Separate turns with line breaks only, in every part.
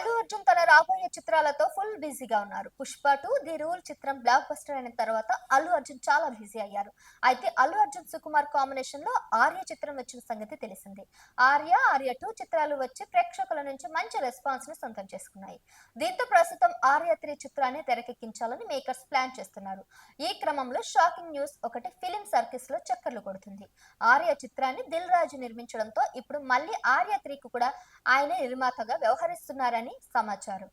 అల్లు అర్జున్ తన రాబోయే చిత్రాలతో ఫుల్ బిజీగా ఉన్నారు. 'పుష్ప 2 ది రూల్' చిత్రం బ్లాక్ బస్టర్ అయిన తర్వాత అల్లు అర్జున్ చాలా బిజీ అయ్యారు. అయితే అల్లు అర్జున్ సుకుమార్ కాంబినేషన్ లో 'ఆర్య' చిత్రం వచ్చిన సంగతి తెలిసిందే. 'ఆర్య 2' చిత్రాలు వచ్చి ప్రేక్షకుల నుంచి మంచి రెస్పాన్స్ ని సొంతం చేసుకున్నాయి. దీంతో ప్రస్తుతం 'ఆర్య 3' చిత్రాన్ని తెరకెక్కించాలని మేకర్స్ ప్లాన్ చేస్తున్నారు. ఈ క్రమంలో షాకింగ్ న్యూస్ ఒకటి ఫిలిం సర్కిల్స్ లో చక్కర్లు కొడుతుంది. 'ఆర్య' చిత్రాన్ని దిల్ రాజు నిర్మించడంతో ఇప్పుడు మళ్ళీ 'ఆర్య 3' కు కూడా ఆయనే నిర్మాతగా వ్యవహరిస్తున్నారని సమాచారం.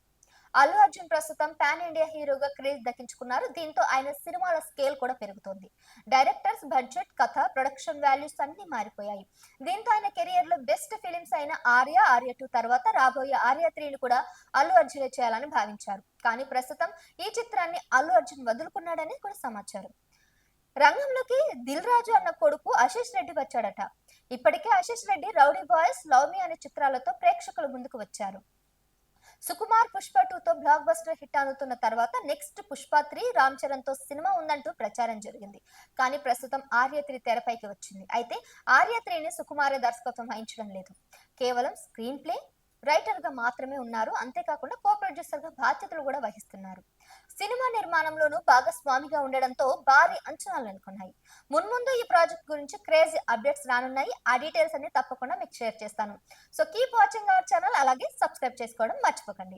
అల్లు అర్జున్ ప్రస్తుతం పాన్ ఇండియా హీరోగా క్రేజ్ దక్కించుకున్నారు. దీంతో ఆయన సినిమాల స్కేల్ కూడా పెరుగుతోంది. డైరెక్టర్స్, బడ్జెట్, కథ, ప్రొడక్షన్ వాల్యూస్ అన్ని మారిపోయాయి. దీంతో ఆయన కెరియర్ లో బెస్ట్ ఫిలిమ్స్ అయిన 'ఆర్య 2' తర్వాత రాబోయే 'ఆర్య 3'ని కూడా అల్లు అర్జునే చేయాలని భావించారు. కానీ ప్రస్తుతం ఈ చిత్రాన్ని అల్లు అర్జున్ వదులుకున్నాడని కూడా సమాచారం. రంగంలోకి దిల్ రాజు అన్న కొడుకు ఆశీష్ రెడ్డి వచ్చాడట. ఇప్పటికే Ashish Reddy 'Rowdy Boys', 'Love Me' అనే చిత్రాలతో ప్రేక్షకుల ముందుకు వచ్చారు. సుకుమార్ 'పుష్ప 2'తో బ్లాక్ బస్టర్ హిట్ అందుతున్న తర్వాత నెక్స్ట్ 'పుష్ప 3' రామ్ చరణ్ తో సినిమా ఉందంటూ ప్రచారం జరిగింది. కానీ ప్రస్తుతం 'ఆర్య 3' తెరపైకి వచ్చింది. అయితే 'ఆర్య 3'ని సుకుమారే దర్శకత్వం వహించడం లేదు. కేవలం స్క్రీన్ ప్లే, రైటర్ గా మాత్రమే ఉన్నారు. అంతేకాకుండా కో ప్రొడ్యూసర్ గా బాధ్యతలు కూడా వహిస్తున్నారు. సినిమా నిర్మాణంలోనూ భాగస్వామిగా ఉండడంతో భారీ అంచనాలు నెలకొన్నాయి. మున్ముందు ఈ ప్రాజెక్ట్ గురించి క్రేజీ అప్డేట్స్ రానున్నాయి. ఆ డీటెయిల్స్ అన్ని తప్పకుండా మీకు షేర్ చేస్తాను. So keep watching our channel, అలాగే సబ్స్క్రైబ్ చేసుకోవడం మర్చిపోకండి.